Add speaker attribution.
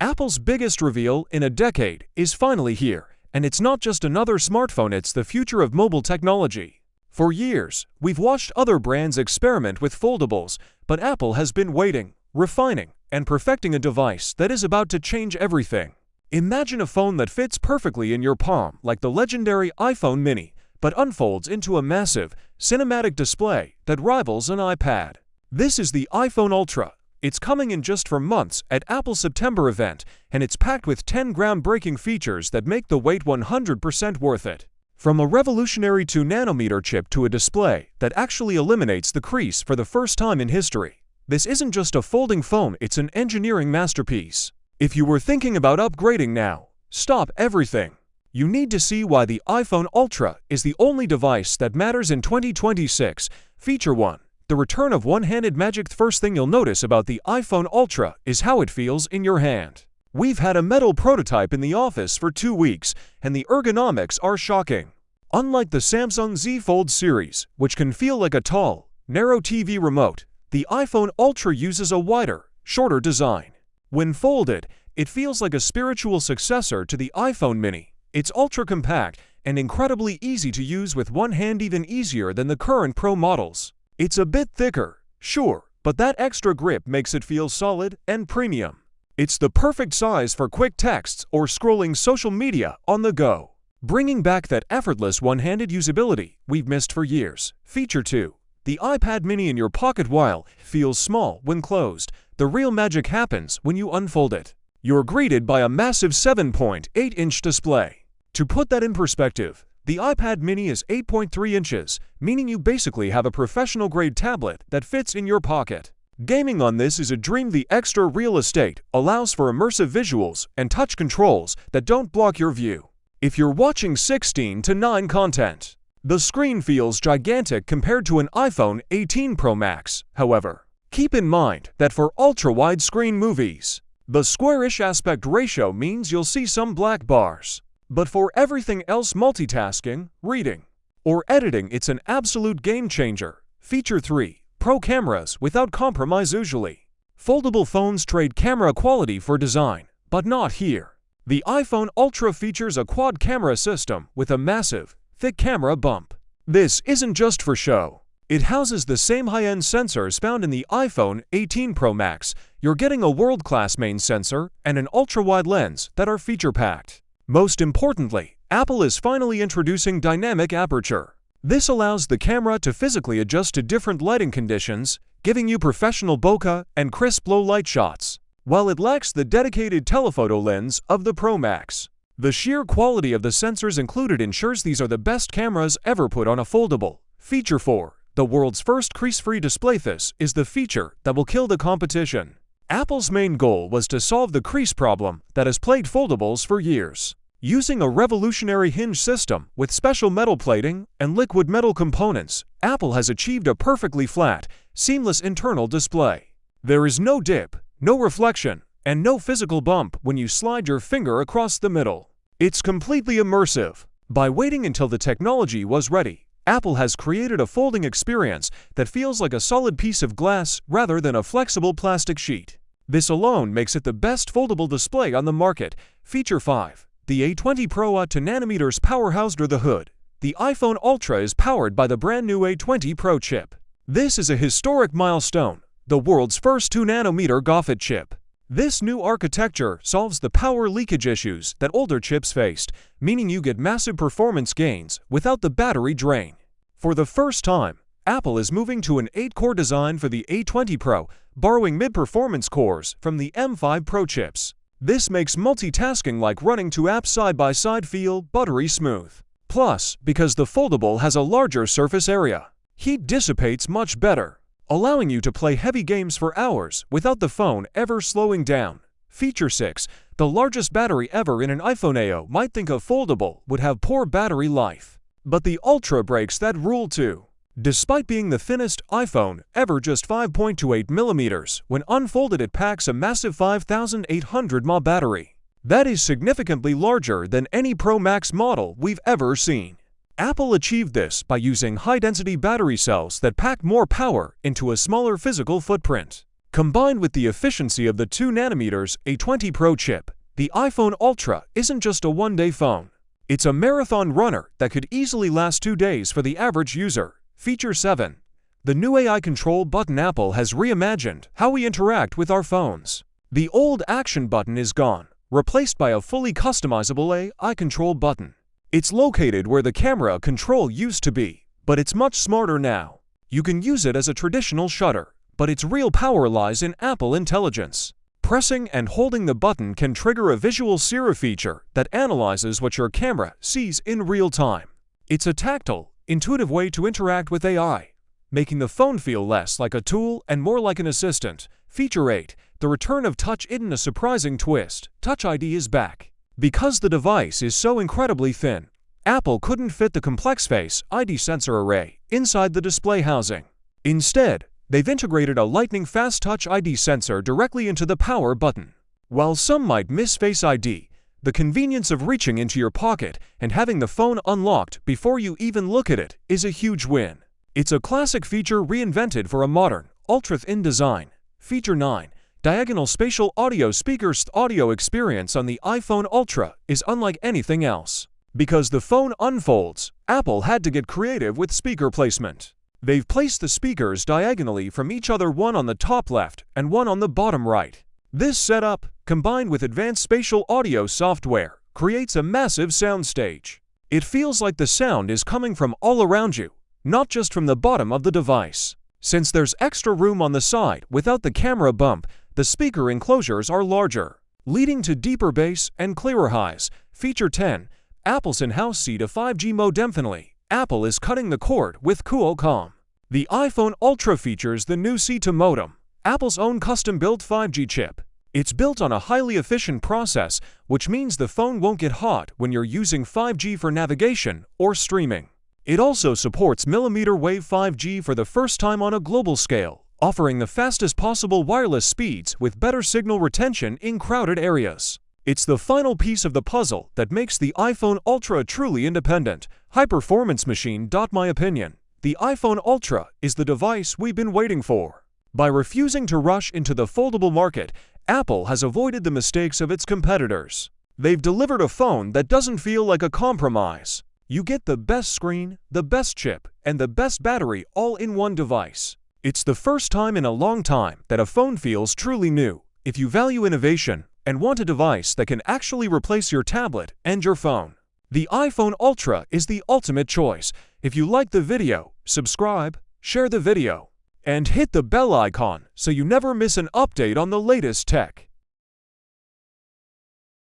Speaker 1: Apple's biggest reveal in a decade is finally here, and it's not just another smartphone, it's the future of mobile technology. For years, we've watched other brands experiment with foldables, but Apple has been waiting, refining, and perfecting a device that is about to change everything. Imagine a phone that fits perfectly in your palm like the legendary iPhone mini, but unfolds into a massive, cinematic display that rivals an iPad. This is the iPhone Ultra. It's coming in just for months at Apple's September event, and it's packed with 10 groundbreaking features that make the wait 100% worth it. From a revolutionary 2nm chip to a display that actually eliminates the crease for the first time in history. This isn't just a folding phone, it's an engineering masterpiece. If you were thinking about upgrading now, stop everything. You need to see why the iPhone Ultra is the only device that matters in 2026. Feature 1. The return of one-handed magic. The first thing you'll notice about the iPhone Ultra is how it feels in your hand. We've had a metal prototype in the office for 2 weeks, and the ergonomics are shocking. Unlike the Samsung Z Fold series, which can feel like a tall, narrow TV remote, the iPhone Ultra uses a wider, shorter design. When folded, it feels like a spiritual successor to the iPhone mini. It's ultra-compact and incredibly easy to use with one hand, even easier than the current Pro models. It's a bit thicker, sure, but that extra grip makes it feel solid and premium. It's the perfect size for quick texts or scrolling social media on the go, bringing back that effortless one-handed usability we've missed for years. Feature 2. The iPad mini in your pocket. While it feels small when closed, the real magic happens when you unfold it. You're greeted by a massive 7.8-inch display. To put that in perspective, the iPad mini is 8.3 inches, meaning you basically have a professional-grade tablet that fits in your pocket. Gaming on this is a dream. The extra real estate allows for immersive visuals and touch controls that don't block your view. If you're watching 16:9 content, the screen feels gigantic compared to an iPhone 18 Pro Max. However, keep in mind that for ultra-widescreen movies, the squarish aspect ratio means you'll see some black bars. But for everything else, multitasking, reading, or editing, it's an absolute game changer. Feature 3. Pro cameras without compromise. Usually, foldable phones trade camera quality for design, but not here. The iPhone Ultra features a quad camera system with a massive, thick camera bump. This isn't just for show. It houses the same high-end sensors found in the iPhone 18 Pro Max. You're getting a world-class main sensor and an ultra-wide lens that are feature-packed. Most importantly, Apple is finally introducing dynamic aperture. This allows the camera to physically adjust to different lighting conditions, giving you professional bokeh and crisp low-light shots. While it lacks the dedicated telephoto lens of the Pro Max, the sheer quality of the sensors included ensures these are the best cameras ever put on a foldable. Feature 4. The world's first crease-free display. This is the feature that will kill the competition. Apple's main goal was to solve the crease problem that has plagued foldables for years. Using a revolutionary hinge system with special metal plating and liquid metal components, Apple has achieved a perfectly flat, seamless internal display. There is no dip, no reflection, and no physical bump when you slide your finger across the middle. It's completely immersive. By waiting until the technology was ready, Apple has created a folding experience that feels like a solid piece of glass rather than a flexible plastic sheet. This alone makes it the best foldable display on the market. Feature 5. The A20 Pro A20 powerhouse under the hood. The iPhone Ultra is powered by the brand new A20 Pro chip. This is a historic milestone, the world's first 2nm GAAFET chip. This new architecture solves the power leakage issues that older chips faced, meaning you get massive performance gains without the battery drain. For the first time, Apple is moving to an 8-core design for the A20 Pro, borrowing mid-performance cores from the M5 Pro chips. This makes multitasking like running two apps side by side feel buttery smooth. Plus, because the foldable has a larger surface area, heat dissipates much better, allowing you to play heavy games for hours without the phone ever slowing down. Feature 6. The largest battery ever in an iPhone. AO might think a foldable would have poor battery life, but the Ultra breaks that rule too. Despite being the thinnest iPhone ever, just 5.28mm, when unfolded it packs a massive 5,800 mAh battery. That is significantly larger than any Pro Max model we've ever seen. Apple achieved this by using high-density battery cells that pack more power into a smaller physical footprint. Combined with the efficiency of the 2nm A20 Pro chip, the iPhone Ultra isn't just a one-day phone. It's a marathon runner that could easily last 2 days for the average user. Feature 7. The new AI control button. Apple has reimagined how we interact with our phones. The old action button is gone, replaced by a fully customizable AI control button. It's located where the camera control used to be, but it's much smarter now. You can use it as a traditional shutter, but its real power lies in Apple intelligence. Pressing and holding the button can trigger a visual Siri feature that analyzes what your camera sees in real time. It's a tactile, intuitive way to interact with AI, making the phone feel less like a tool and more like an assistant. Feature 8. The return of Touch. In a surprising twist, Touch ID is back. Because the device is so incredibly thin, Apple couldn't fit the complex Face ID sensor array inside the display housing. Instead, they've integrated a lightning-fast Touch ID sensor directly into the power button. While some might miss Face ID, the convenience of reaching into your pocket and having the phone unlocked before you even look at it is a huge win. It's a classic feature reinvented for a modern, ultra-thin design. Feature 9. Diagonal spatial audio speakers. Audio experience on the iPhone Ultra is unlike anything else. Because the phone unfolds, Apple had to get creative with speaker placement. They've placed the speakers diagonally from each other, one on the top left and one on the bottom right. This setup, combined with advanced spatial audio software, creates a massive soundstage. It feels like the sound is coming from all around you, not just from the bottom of the device. Since there's extra room on the side without the camera bump, the speaker enclosures are larger, leading to deeper bass and clearer highs. Feature 10. Apple's in-house C-to-5G modem. Finally, Apple is cutting the cord with Qualcomm. The iPhone Ultra features the new C-to modem, Apple's own custom-built 5G chip. It's built on a highly efficient process, which means the phone won't get hot when you're using 5G for navigation or streaming. It also supports millimeter wave 5G for the first time on a global scale, offering the fastest possible wireless speeds with better signal retention in crowded areas. It's the final piece of the puzzle that makes the iPhone Ultra a truly independent, high-performance machine. My opinion, the iPhone Ultra is the device we've been waiting for. By refusing to rush into the foldable market, Apple has avoided the mistakes of its competitors. They've delivered a phone that doesn't feel like a compromise. You get the best screen, the best chip, and the best battery all in one device. It's the first time in a long time that a phone feels truly new. If you value innovation and want a device that can actually replace your tablet and your phone, the iPhone Ultra is the ultimate choice. If you like the video, subscribe, share the video, and hit the bell icon so you never miss an update on the latest tech.